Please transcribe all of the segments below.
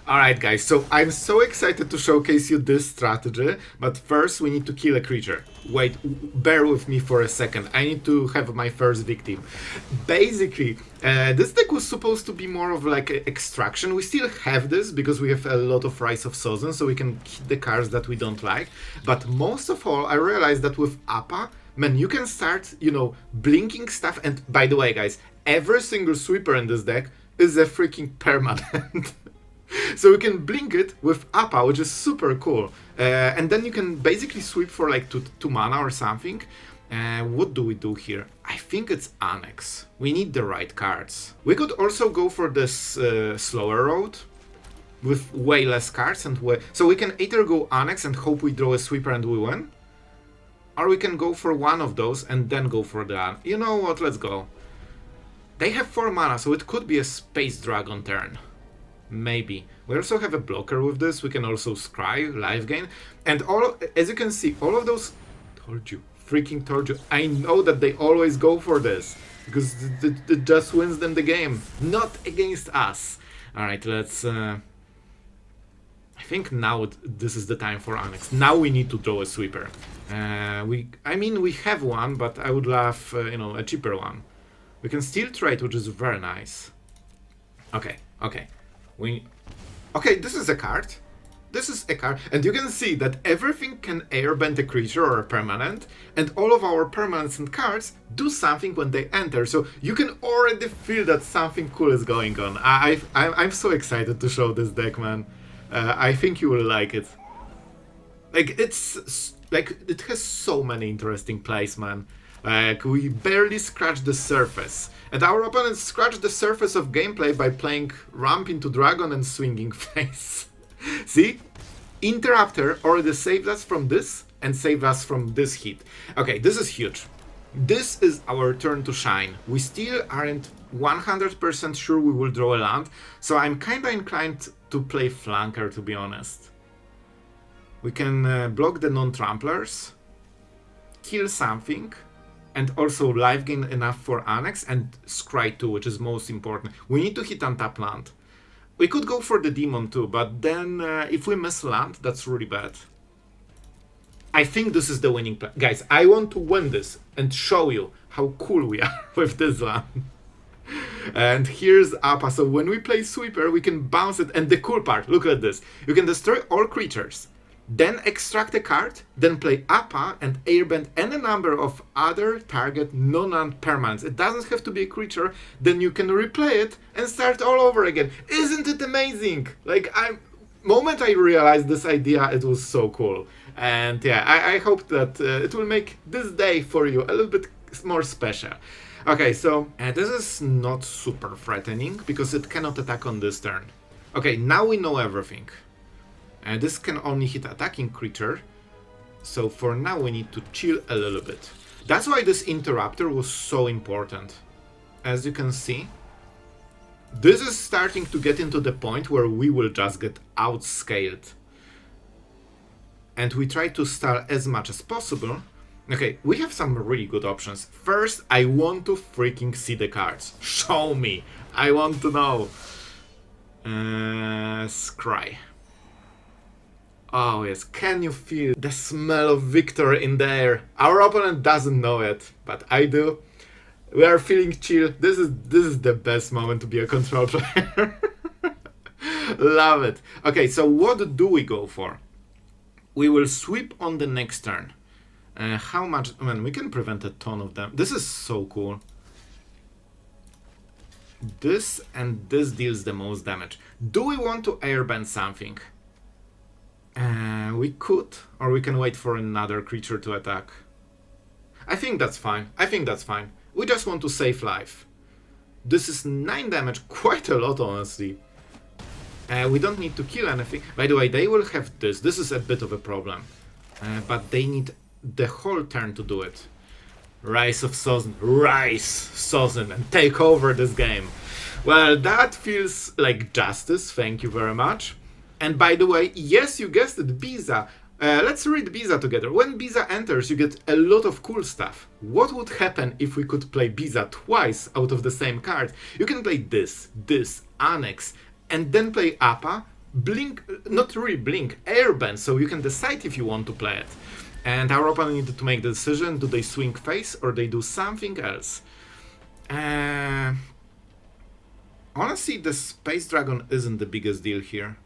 Alright guys, so I'm so excited to showcase you this strategy, but first we need to kill a creature. Wait, bear with me for a second, I need to have my first victim. Basically, this deck was supposed to be more of like extraction. We still have this because we have a lot of Rise of Sozin, so we can hit the cards that we don't like. But most of all, I realized that with Appa, man, you can start, you know, blinking stuff. And by the way guys, every single sweeper in this deck is a freaking permanent. So we can blink it with Appa, which is super cool. And then you can basically sweep for like 2 mana or something. What do we do here? I think it's Annex. We need the right cards. We could also go for this slower road with way less cards and so we can either go Annex and hope we draw a sweeper and we win, or we can go for one of those and then go for the... You know what? Let's go. They have 4 mana, so it could be a Space Dragon turn. Maybe. We also have a blocker with this. We can also scry, life gain. And all, as you can see, all of those... Told you. Freaking told you. I know that they always go for this. Because it just wins them the game. Not against us. Alright, let's... I think now this is the time for Annex. Now we need to draw a sweeper. I mean, we have one, but I would love, you know, a cheaper one. We can still trade, which is very nice. Okay, okay. Okay, this is a card. This is a card, and you can see that everything can airbend a creature or a permanent, and all of our permanents and cards do something when they enter, so you can already feel that something cool is going on. I'm so excited to show this deck, man. I think you will like it. Like, it has so many interesting plays, man. Like, we barely scratched the surface. And our opponents scratched the surface of gameplay by playing Ramp into Dragon and Swinging Face. See? Interrupter already saved us from this and saved us from this hit. Okay, this is huge. This is our turn to shine. We still aren't 100% sure we will draw a land, so I'm kinda inclined to play Flanker, to be honest. We can block the non-tramplers, kill something, and also life gain enough for Annex and scry 2, which is most important. We need to hit untap land. We could go for the demon too, but then if we miss land, that's really bad. I think this is the winning plan. Guys, I want to win this and show you how cool we are with this land. And here's Appa. So when we play sweeper, we can bounce it. And the cool part, look at this. You can destroy all creatures. Then extract a card, then play Appa and airbend any number of other target non-land permanents. It doesn't have to be a creature, then you can replay it and start all over again. Isn't it amazing? Like, moment I realized this idea, it was so cool. And yeah, I hope that it will make this day for you a little bit more special. Okay, so this is not super threatening because it cannot attack on this turn. Okay, now we know everything. This can only hit attacking creature, so for now we need to chill a little bit. That's why this Interrupter was so important. As you can see, this is starting to get into the point where we will just get outscaled. And we try to stall as much as possible. Okay, we have some really good options. First, I want to freaking see the cards. Show me! I want to know. Scry. Oh yes, can you feel the smell of victory in the air? Our opponent doesn't know it, but I do. We are feeling chill. This is the best moment to be a control player. Love it. Okay, so what do we go for? We will sweep on the next turn. How much? Man, we can prevent a ton of them. This is so cool. This and this deals the most damage. Do we want to airbend something? We could, or we can wait for another creature to attack. I think that's fine. I think that's fine. We just want to save life. This is 9 damage, quite a lot, honestly. We don't need to kill anything. By the way, they will have this. This is a bit of a problem. But they need the whole turn to do it. Rise of Sozin. Rise Sozin and take over this game. Well, that feels like justice. Thank you very much. And by the way, yes, you guessed it, Beza. Let's read Beza together. When Beza enters, you get a lot of cool stuff. What would happen if we could play Beza twice out of the same card? You can play this, Annex, and then play Appa, blink, not really blink, airbend, so you can decide if you want to play it. And our opponent needed to make the decision, do they swing face or they do something else? Honestly, the Space Dragon isn't the biggest deal here.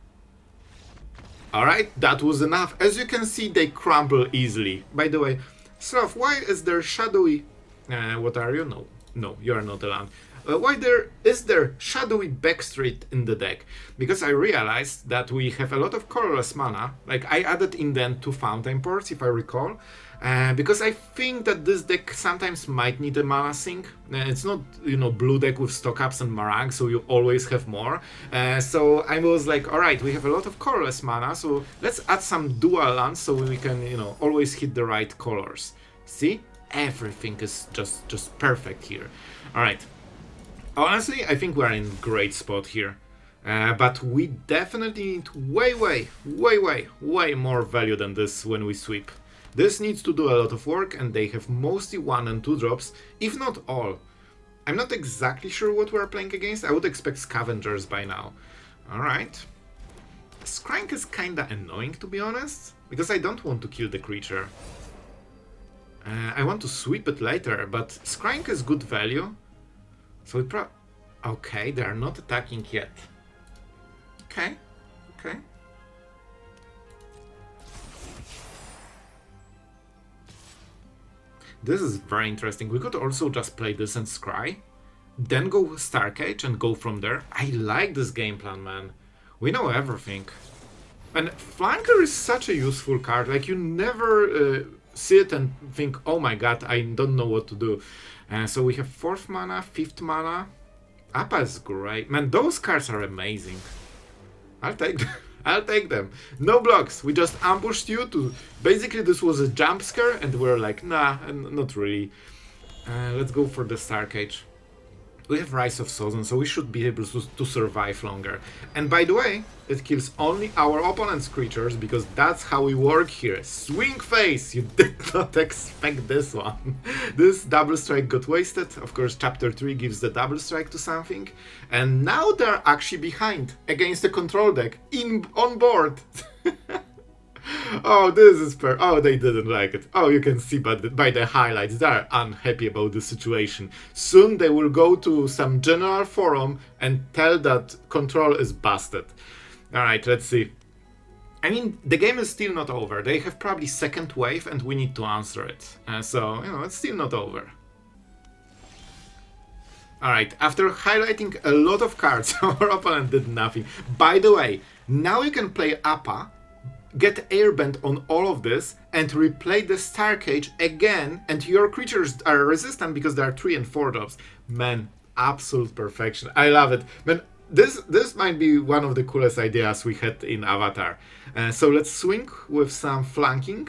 Alright, that was enough. As you can see, they crumble easily. By the way, Sloth, why is there shadowy... what are you? No, you are not a land. Why is there Shadowy Backstreet in the deck? Because I realized that we have a lot of colorless mana. Like, I added in the end 2 Fountainports, if I recall. Because I think that this deck sometimes might need a mana sink. It's not, blue deck with stock ups and Marang, so you always have more. So I was like, alright, we have a lot of colorless mana, so let's add some dual lands so we can, always hit the right colors. See? Everything is just perfect here. Alright. Honestly, I think we're in a great spot here. But we definitely need way more value than this when we sweep. This needs to do a lot of work, and they have mostly 1 and 2 drops, if not all. I'm not exactly sure what we're playing against. I would expect Scavengers by now. Alright. Skrank is kinda annoying, to be honest, because I don't want to kill the creature. I want to sweep it later, but Skrank is good value. So it okay, they are not attacking yet. Okay. This is very interesting. We could also just play this and scry, then go Starcage and go from there. I like this game plan, man. We know everything. And Flanker is such a useful card. Like, you never see it and think, oh my god, I don't know what to do. So we have 4th mana, 5th mana. Appa is great. Man, those cards are amazing. I'll take them. I'll take them. No blocks. We just ambushed you to... Basically, this was a jump scare, and we're like, nah, not really. Let's go for the Starcage. We have Rise of Sozin, so we should be able to survive longer. And by the way, it kills only our opponent's creatures, because that's how we work here. Swing face! You did not expect this one. This double strike got wasted. Of course, chapter 3 gives the double strike to something. And now they're actually behind, against the control deck, on board. Oh, this is oh, they didn't like it. Oh, you can see by the highlights, they're unhappy about the situation. Soon they will go to some general forum and tell that control is busted. Alright, let's see. I mean, the game is still not over. They have probably second wave and we need to answer it. So, it's still not over. Alright, after highlighting a lot of cards, our opponent did nothing. By the way, now you can play Appa, get airbend on all of this, and replay the Starcage again, and your creatures are resistant because there are 3 and 4 drops. Man, absolute perfection. I love it. Man, this might be one of the coolest ideas we had in Avatar. So let's swing with some flanking.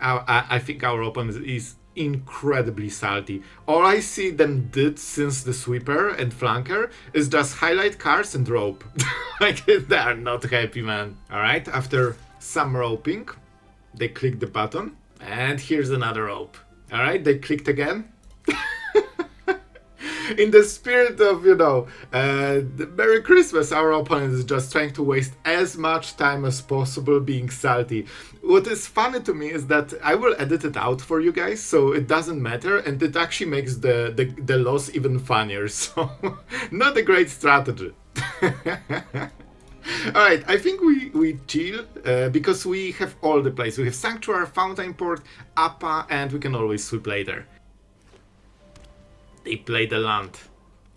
I think our opponent is incredibly salty. All I see them did since the sweeper and flanker is just highlight cards and rope. Like, they are not happy, man. Alright, after some roping, they click the button, and here's another rope. Alright, they clicked again. In the spirit of, the Merry Christmas, our opponent is just trying to waste as much time as possible being salty. What is funny to me is that I will edit it out for you guys, so it doesn't matter, and it actually makes the loss even funnier, so not a great strategy. Alright, I think we chill, because we have all the plays. We have Sanctuary, Fountainport, Appa, and we can always sweep later. They play the land.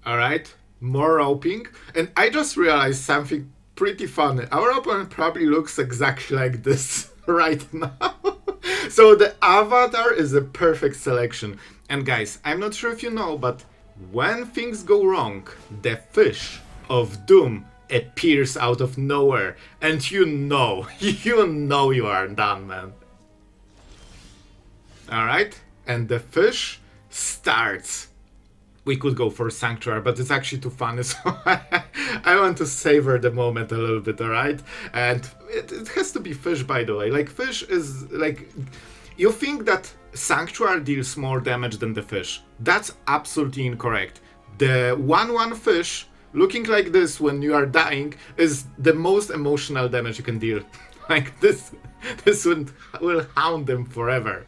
Alright, more roping. And I just realized something pretty funny. Our opponent probably looks exactly like this right now. So the avatar is a perfect selection. And guys, I'm not sure if you know, but when things go wrong, the fish of doom appears out of nowhere. And you know you are done, man. Alright, and the fish starts. We could go for Sanctuary, but it's actually too funny, so I want to savor the moment a little bit, alright? And it has to be fish, by the way. Like, fish is, like... You think that Sanctuary deals more damage than the fish. That's absolutely incorrect. The 1/1 fish Looking like this when you are dying is the most emotional damage you can deal. Like this will hound them forever.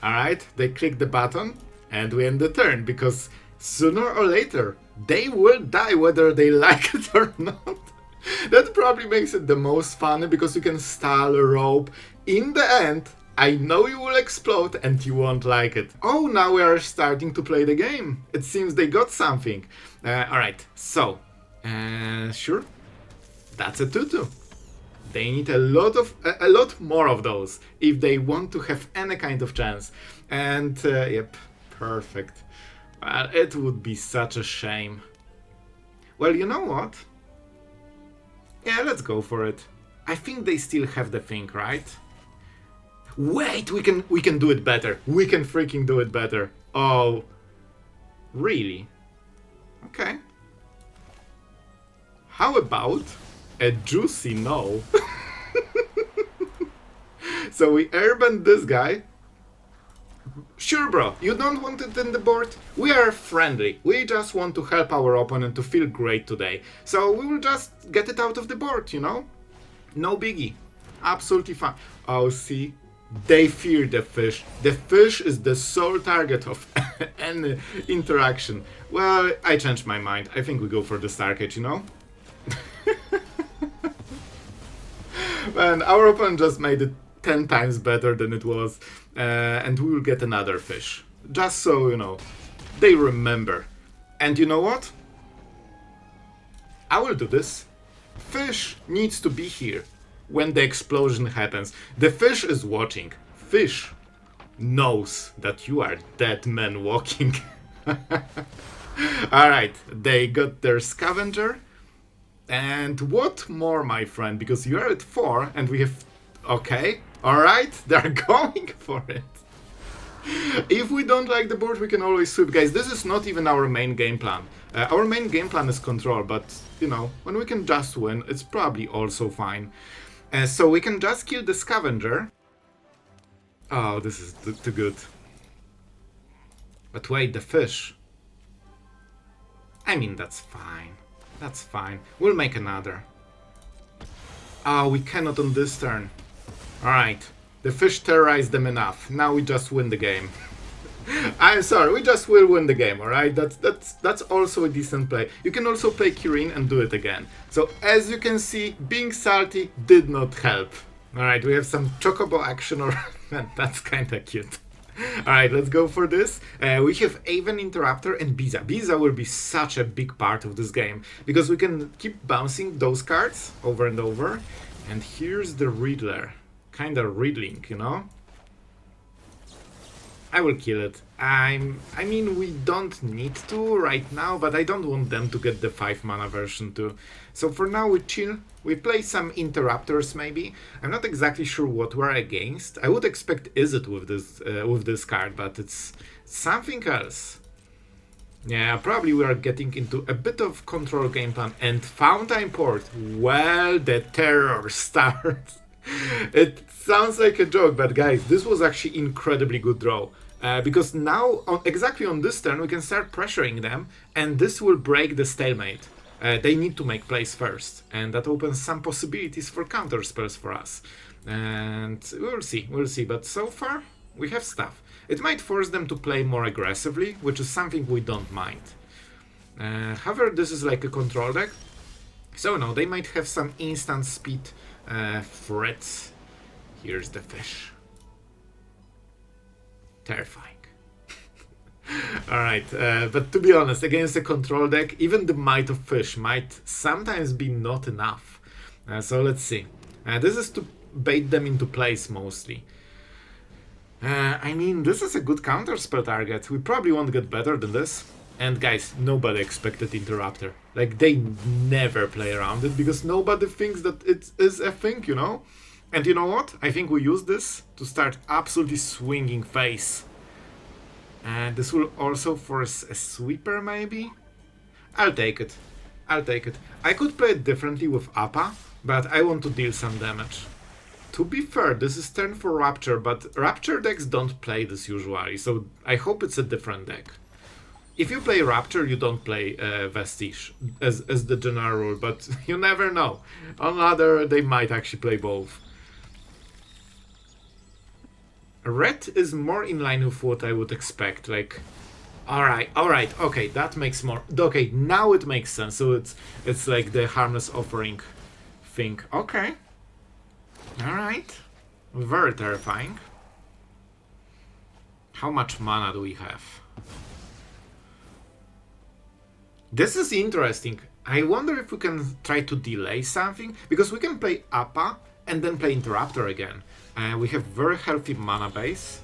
Alright, they click the button and we end the turn, because sooner or later they will die whether they like it or not. That probably makes it the most fun, because you can stall a rope. In the end, I know you will explode and you won't like it. Oh, now we are starting to play the game. It seems they got something. Alright, so, sure, that's a 2-2. They need a lot more of those if they want to have any kind of chance. And, yep, perfect. Well, it would be such a shame. Well, you know what? Yeah, let's go for it. I think they still have the thing, right? Wait, we can do it better. We can freaking do it better. Oh, really? Okay. How about a juicy no? So we airbend this guy. Sure, bro, you don't want it in the board? We are friendly. We just want to help our opponent to feel great today. So we will just get it out of the board, you know? No biggie. Absolutely fine. Oh, see? They fear the fish. The fish is the sole target of any interaction. Well, I changed my mind. I think we go for the Starcage, you know? And our opponent just made it 10 times better than it was. And we will get another fish. Just so, you know, they remember. And you know what? I will do this. Fish needs to be here when the explosion happens. The fish is watching. Fish knows that you are dead man walking. Alright, they got their scavenger. And what more, my friend? Because you're at 4 and we have... Okay, alright, they're going for it. If we don't like the board, we can always sweep. Guys, this is not even our main game plan. Our main game plan is control, but, you know, when we can just win, it's probably also fine. So we can just kill the scavenger. Oh, this is too good. But wait, the fish. I mean, that's fine. That's fine. We'll make another. Oh, we cannot on this turn. Alright. The fish terrorized them enough. Now we just win the game. I'm sorry, we just will win the game, alright? That's also a decent play. You can also play Kirin and do it again. So as you can see, being salty did not help. Alright, we have some chocobo action, or that's kinda cute. Alright, let's go for this. We have Aven Interrupter and Beza. Beza will be such a big part of this game, because we can keep bouncing those cards over and over. And here's the Riddler. Kinda riddling, you know? I will kill it. I mean, we don't need to right now, but I don't want them to get the 5 mana version too. So for now we chill. We play some interrupters maybe. I'm not exactly sure what we're against. I would expect Izzet with this card, but it's something else. Yeah, probably we are getting into a bit of control game plan. And Fountainport, well, the terror starts. It sounds like a joke, but guys, this was actually incredibly good draw. Because now, exactly on this turn, we can start pressuring them, and this will break the stalemate. They need to make plays first, and that opens some possibilities for counter spells for us. And we'll see, but so far, we have stuff. It might force them to play more aggressively, which is something we don't mind. However, this is like a control deck, so no, they might have some instant speed threats. Here's the fish. Terrifying. Alright, but to be honest, against a control deck, even the Might of Fish might sometimes be not enough. So let's see. This is to bait them into place mostly. I mean, this is a good counterspell target. We probably won't get better than this. And guys, nobody expected Interrupter. Like, they never play around it because nobody thinks that it is a thing, you know? And you know what? I think we use this to start absolutely swinging face. And this will also force a sweeper, maybe? I'll take it. I'll take it. I could play it differently with Appa, but I want to deal some damage. To be fair, this is turn for Rapture, but Rapture decks don't play this usually, so I hope it's a different deck. If you play Rapture, you don't play Vestige as the general rule, but you never know. On ladder, they might actually play both. Red is more in line with what I would expect. Like, alright, okay, that makes more. Okay, now it makes sense. So it's like the harmless offering thing. Okay. Alright. Very terrifying. How much mana do we have? This is interesting. I wonder if we can try to delay something, because we can play Appa and then play Interrupter again. We have very healthy mana base.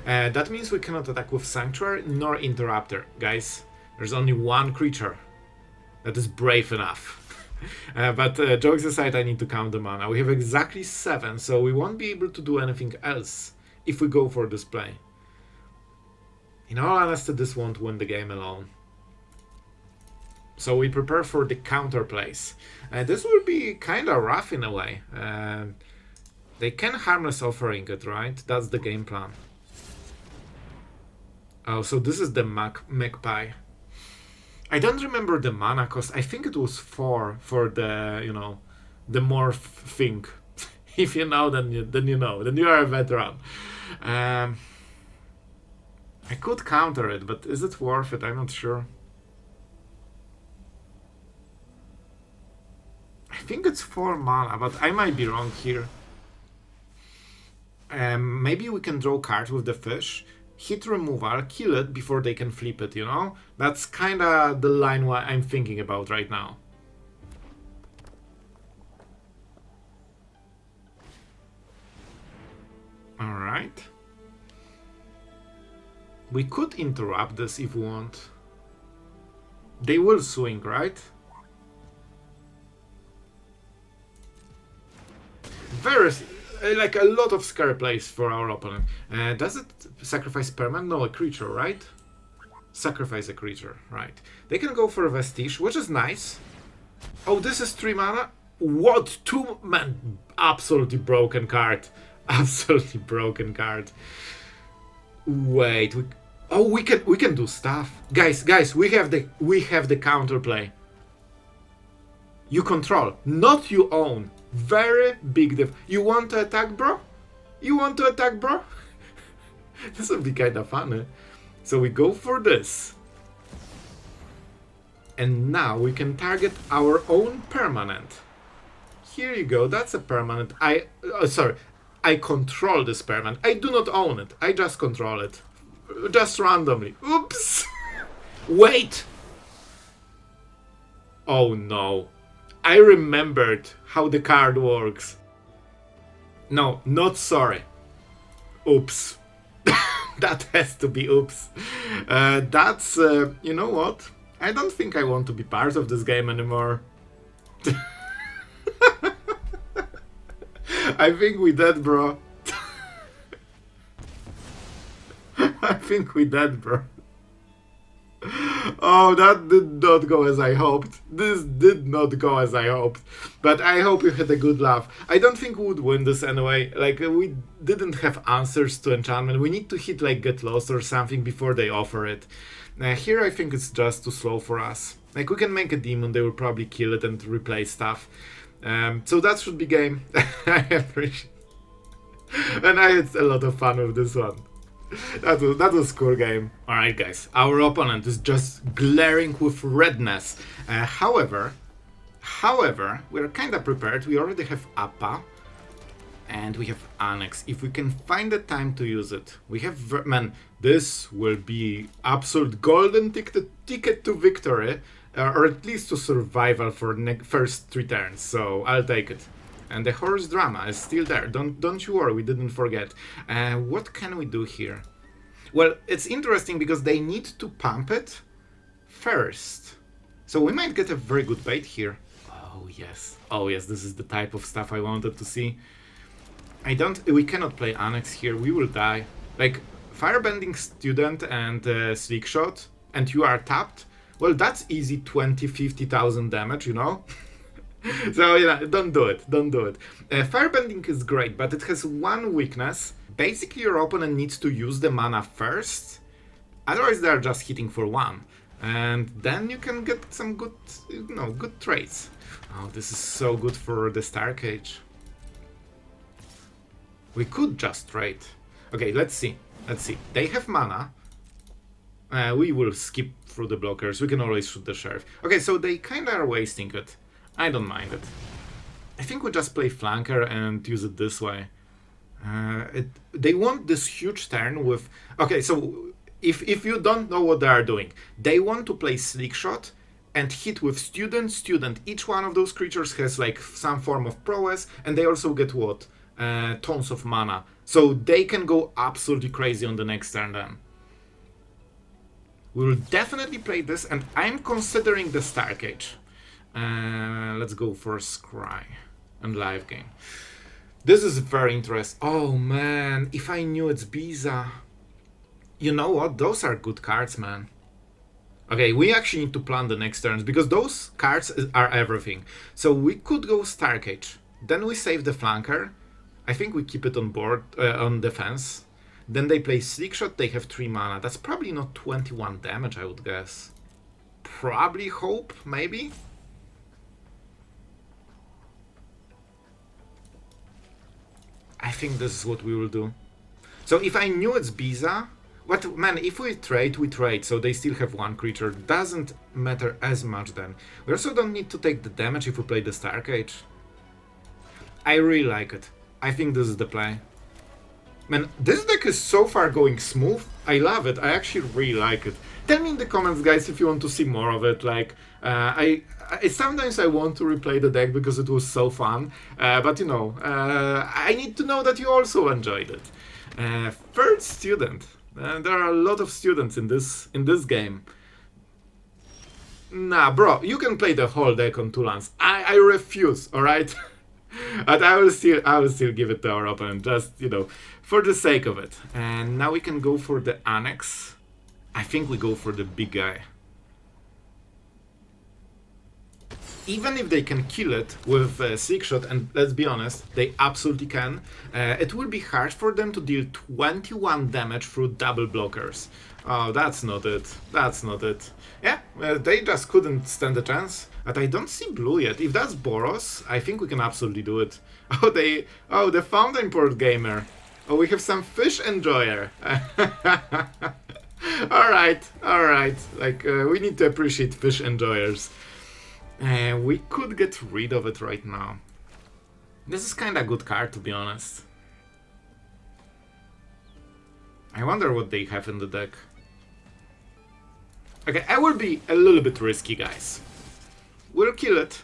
That means we cannot attack with Sanctuary nor Interrupter. Guys, there's only one creature that is brave enough. But jokes aside, I need to count the mana. We have exactly 7, so we won't be able to do anything else if we go for this play. In all honesty, this won't win the game alone. So we prepare for the counter plays. This will be kind of rough in a way. They can harmless offering it, right? That's the game plan. Oh, so this is the Magpie. I don't remember the mana cost. I think it was 4 for the, you know, the morph thing. If you know, then you know. Then you are a veteran. I could counter it, but is it worth it? I'm not sure. I think it's 4 mana, but I might be wrong here. Maybe we can draw cards with the fish, hit removal, kill it before they can flip it, you know? That's kinda the line what I'm thinking about right now. Alright. We could interrupt this if we want. They will swing, right? Very, like a lot of scary plays for our opponent. Does it sacrifice permanent? No, a creature, right? Sacrifice a creature, right. They can go for a Vestige, which is nice. Oh, this is 3 mana? What? 2 man, absolutely broken card. Absolutely broken card. Wait, we can do stuff. Guys, we have the counterplay. You control, not you own. Very big diff. You want to attack, bro? You want to attack, bro? This would be kind of funny. So we go for this. And now we can target our own permanent. Here you go, that's a permanent. Sorry, I control this permanent. I do not own it. I just control it. Just randomly. Oops! Wait! Oh no. I remembered how the card works. No, not sorry. Oops. That has to be oops. That's, you know what? I don't think I want to be part of this game anymore. I think we dead, bro. I think we dead, bro. Oh, that did not go as I hoped. This did not go as I hoped. But I hope you had a good laugh. I don't think we would win this anyway. Like, we didn't have answers to enchantment. We need to hit, like, Get Lost or something before they offer it. Here I think it's just too slow for us. Like, we can make a demon, they will probably kill it and replace stuff. So that should be game. I appreciate it. And I had a lot of fun with this one. That was cool game. Alright guys, our opponent is just glaring with redness. However, we're kinda prepared. We already have Appa and we have Annex. If we can find the time to use it. We have, man, this will be absolute golden ticket to victory, or at least to survival for first 3 turns, so I'll take it. And the horse drama is still there. Don't you worry, we didn't forget. What can we do here? Well, it's interesting because they need to pump it first. So we might get a very good bait here. Oh yes, this is the type of stuff I wanted to see. We cannot play Annex here, we will die. Like, Firebending Student and Slickshot, and you are tapped. Well, that's easy 20,000-50,000 damage, you know? So, yeah, don't do it. Firebending is great, but it has one weakness. Basically, your opponent needs to use the mana first. Otherwise, they're just hitting for 1. And then you can get some good, good trades. Oh, this is so good for the Starcage. We could just trade. Okay, let's see. They have mana. We will skip through the blockers. We can always shoot the Sheriff. Okay, so they kinda are wasting it. I don't mind it. I think we just play flanker and use it this way. They want this huge turn with... Okay, so if you don't know what they are doing, they want to play Slick Shot and hit with Student. Each one of those creatures has like some form of prowess, and they also get what? Tons of mana. So they can go absolutely crazy on the next turn then. We will definitely play this, and I'm considering the Starcage. Let's go for Scry and live game. This is very interesting. Oh man, if I knew it's Beza. You know what? Those are good cards, man. Okay, we actually need to plan the next turns, because those cards are everything. So we could go Starcage. Then we save the flanker. I think we keep it on board, on defense. Then they play Slick Shot, they have 3 mana. That's probably not 21 damage, I would guess. Probably Hope, maybe? I think this is what we will do. So if I knew it's Beza... But man, if we trade, so they still have 1 creature. Doesn't matter as much then. We also don't need to take the damage if we play the Starcage. I really like it. I think this is the play. Man, this deck is so far going smooth. I love it. I actually really like it. Tell me in the comments, guys, if you want to see more of it. Like, sometimes I want to replay the deck because it was so fun. But you know, I need to know that you also enjoyed it. Third Student. There are a lot of students in this game. Nah, bro, you can play the whole deck on 2 lands. I refuse, alright? But I will still give it to our opponent, just, for the sake of it. And now we can go for the Annex. I think we go for the big guy. Even if they can kill it with Slick Shot, and let's be honest, they absolutely can, it will be hard for them to deal 21 damage through double blockers. Oh, that's not it. That's not it. Yeah, they just couldn't stand a chance. But I don't see blue yet. If that's Boros, I think we can absolutely do it. Oh, the Fountainport gamer. Oh, we have some fish enjoyer. Alright. Like, we need to appreciate fish enjoyers. We could get rid of it right now. This is kinda a good card, to be honest. I wonder what they have in the deck. Okay, I will be a little bit risky, guys. We'll kill it.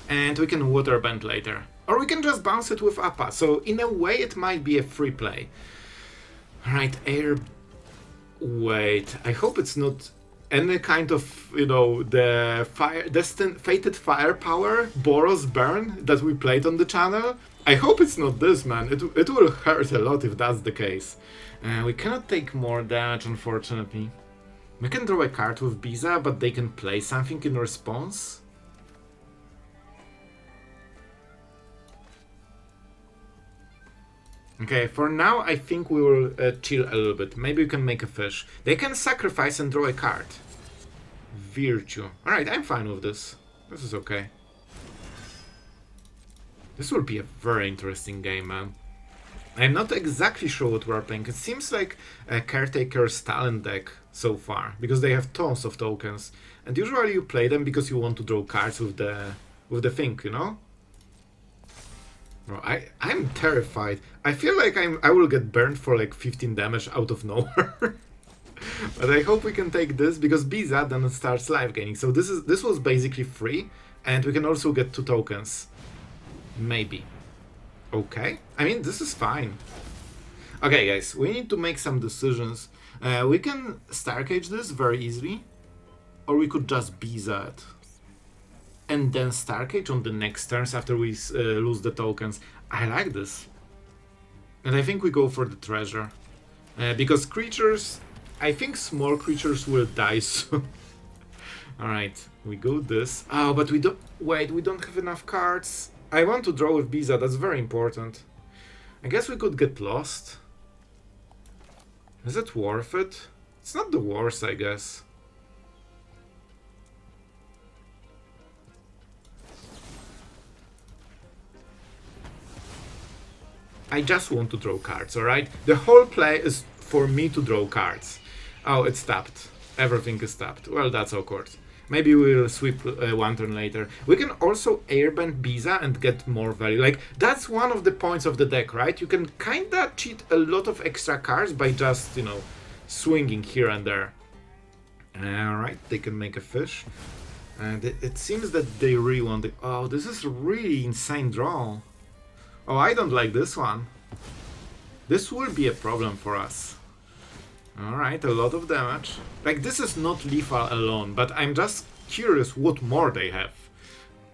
And we can waterbend later. Or we can just bounce it with Appa. So in a way it might be a free play. Alright, Wait, I hope it's not any kind of, the fated firepower Boros burn that we played on the channel. I hope it's not this, man. It will hurt a lot if that's the case. We cannot take more damage, unfortunately. We can draw a card with Beza, but they can play something in response. Okay, for now I think we will chill a little bit. Maybe we can make a fish. They can sacrifice and draw a card. Virtue. Alright, I'm fine with this. This is okay. This will be a very interesting game, man. I'm not exactly sure what we're playing. It seems like a Caretaker's talent deck so far, because they have tons of tokens. And usually you play them because you want to draw cards with the thing, Bro, I'm terrified. I feel like I will get burned for like 15 damage out of nowhere. But I hope we can take this, because Beza then starts live gaining. So this was basically free, and we can also get 2 tokens. Maybe. Okay. I mean, this is fine. Okay, guys, we need to make some decisions. We can Starcage this very easily, or we could just Beza it. And then Starcage on the next turns after we lose the tokens. I like this. And I think we go for the treasure. Because creatures... I think small creatures will die soon. Alright, we go this. Oh, but we don't... Wait, we don't have enough cards. I want to draw with Beza, that's very important. I guess we could get lost. Is it worth it? It's not the worst, I guess. I just want to draw cards, alright? The whole play is for me to draw cards. Oh, it's tapped. Everything is tapped. Well, that's awkward. Maybe we'll sweep one turn later. We can also airbend Beza and get more value. Like, that's one of the points of the deck, right? You can kinda cheat a lot of extra cards by just, you know, swinging here and there. Alright, they can make a fish. And it seems that they really want it. Oh, this is really insane draw. Oh, I don't like this one. This will be a problem for us. Alright, a lot of damage. Like, this is not lethal alone, but I'm just curious what more they have.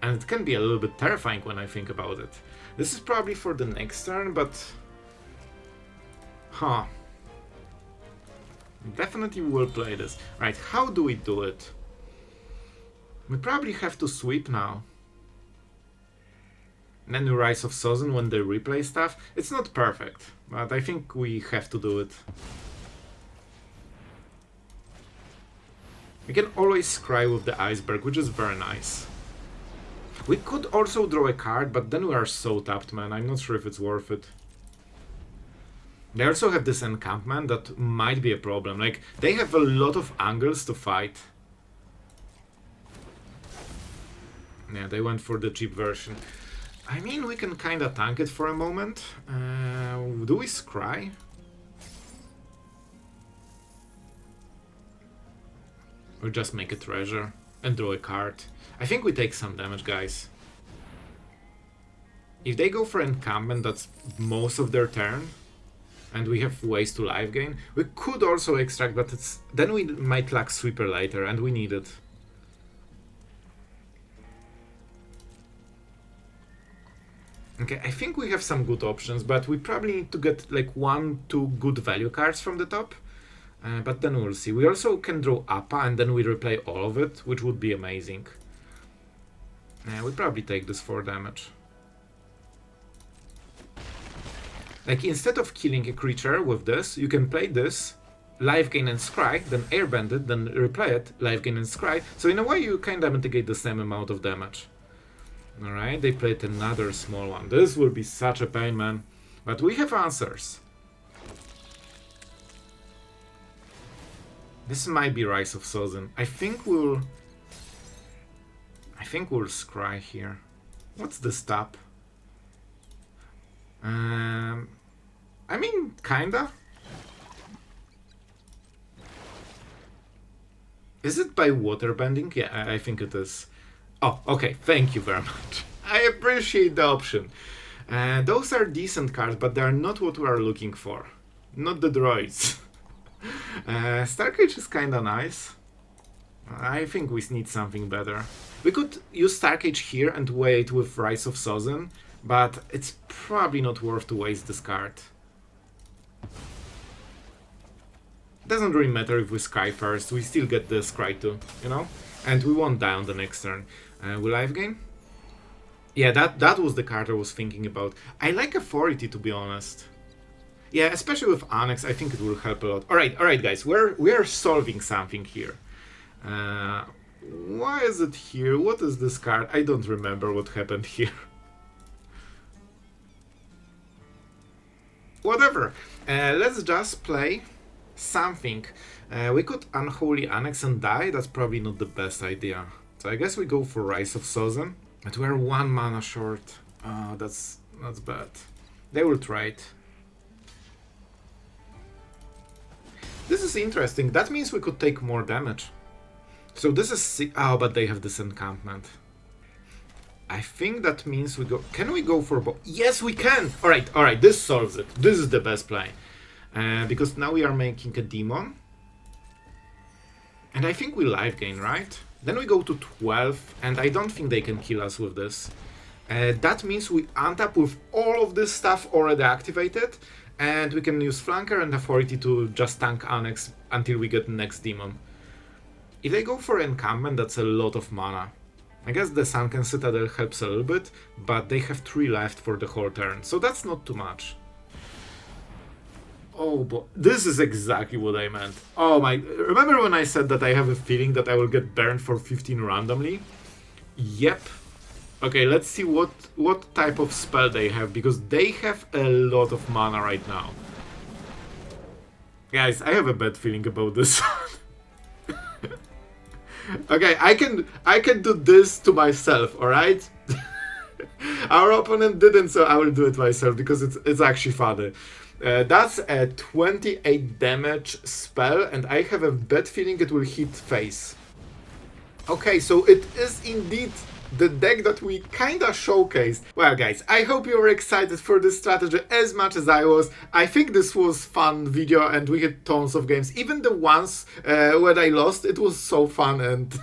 And it can be a little bit terrifying when I think about it. This is probably for the next turn, but... Huh. Definitely will play this. Right, how do we do it? We probably have to sweep now. And then Rise of Sozin when they replay stuff. It's not perfect, but I think we have to do it. We can always scry with the Iceberg, which is very nice. We could also draw a card, but then we are so tapped, man. I'm not sure if it's worth it. They also have this encampment that might be a problem. Like, they have a lot of angles to fight. Yeah, they went for the cheap version. I mean, we can kinda tank it for a moment. Do we scry? Or just make a treasure and draw a card? I think we take some damage, guys. If they go for encampment, that's most of their turn. And we have ways to life gain. We could also extract, but it's then we might lack sweeper later, and we need it. Okay, I think we have some good options, but we probably need to get like 1-2 good value cards from the top. But then we'll see. We also can draw Appa and then we replay all of it, which would be amazing. We probably take this 4 damage. Like, instead of killing a creature with this, you can play this, life gain and scry, then airbend it, then replay it, life gain and scry. So in a way you kinda mitigate the same amount of damage. Alright, they played another small one. This will be such a pain, man. But we have answers. This might be Rise of Sozin. I think we'll scry here. What's the stop? I mean, kinda. Is it by waterbending? Yeah, I think it is. Oh, okay, thank you very much. I appreciate the option. Those are decent cards, but they are not what we are looking for. Not the droids. Starcage is kinda nice. I think we need something better. We could use Starcage here and wait with Rise of Sozin, but it's probably not worth to waste this card. Doesn't really matter if we scry first, we still get the scry too, you know? And we won't die on the next turn. Will life gain? Yeah, that was the card I was thinking about. I like Authority, to be honest. Yeah, especially with Annex, I think it will help a lot. Alright guys, we are solving something here. Why is it here? What is this card? I don't remember what happened here. Whatever. Let's just play something. We could Unholy Annex and die. That's probably not the best idea. So I guess we go for Rise of Sozin. But we're 1 mana short. Oh, that's bad. They will trade. This is interesting. That means we could take more damage. So this is... Oh, but they have this encampment. I think that means we go... Can we go for... Yes, we can! Alright, this solves it. This is the best play. Because now we are making a demon. And I think we life gain, right? Then we go to 12, and I don't think they can kill us with this. That means we untap with all of this stuff already activated, and we can use Flanker and Authority to just tank Annex until we get the next demon. If they go for encampment, that's a lot of mana. I guess the Sunken Citadel helps a little bit, but they have 3 left for the whole turn, so that's not too much. Oh boy, this is exactly what I meant. Oh my, remember when I said that I have a feeling that I will get burned for 15 randomly? Yep. Okay, let's see what type of spell they have, because they have a lot of mana right now. Guys, I have a bad feeling about this. Okay, I can do this to myself, alright? Our opponent didn't, so I will do it myself because it's actually funny. That's a 28 damage spell, and I have a bad feeling it will hit face. Okay, so it is indeed the deck that we kinda showcased. Well guys, I hope you were excited for this strategy as much as I was. I think this was fun video and we had tons of games. Even the ones when I lost, it was so fun, and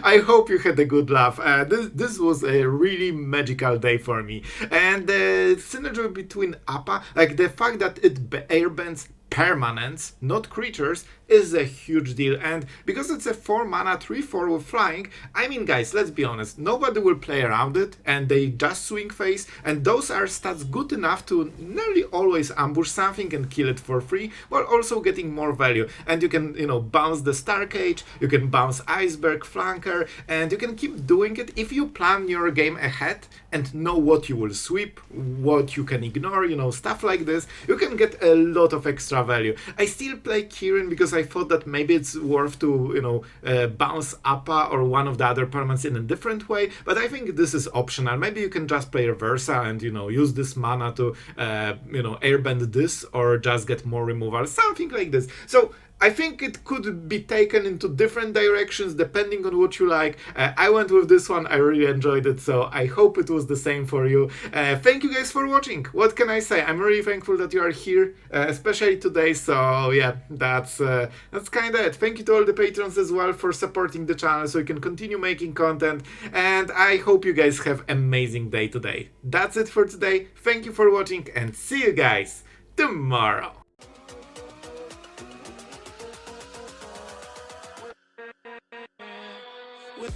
I hope you had a good laugh. This was a really magical day for me. And the synergy between Appa, like the fact that it airbends permanents, not creatures, is a huge deal. And because it's a 4 mana 3/4 with flying, I mean guys, let's be honest, nobody will play around it and they just swing face, and those are stats good enough to nearly always ambush something and kill it for free, while also getting more value. And you can, you know, bounce the Starcage, you can bounce Iceberg, Flanker, and you can keep doing it if you plan your game ahead and know what you will sweep, what you can ignore, you know, stuff like this. You can get a lot of extra value. I still play Kirin because I thought that maybe it's worth to, you know, bounce Appa or one of the other permanents in a different way, but I think this is optional. Maybe you can just play Reversa and, you know, use this mana to, you know, airbend this, or just get more removal, something like this. So I think it could be taken into different directions depending on what you like. I went with this one, I really enjoyed it, so I hope it was the same for you. Thank you guys for watching. What can I say? I'm really thankful that you are here, especially today, so yeah, that's kind of it. Thank you to all the patrons as well for supporting the channel so we can continue making content, and I hope you guys have an amazing day today. That's it for today. Thank you for watching, and see you guys tomorrow. With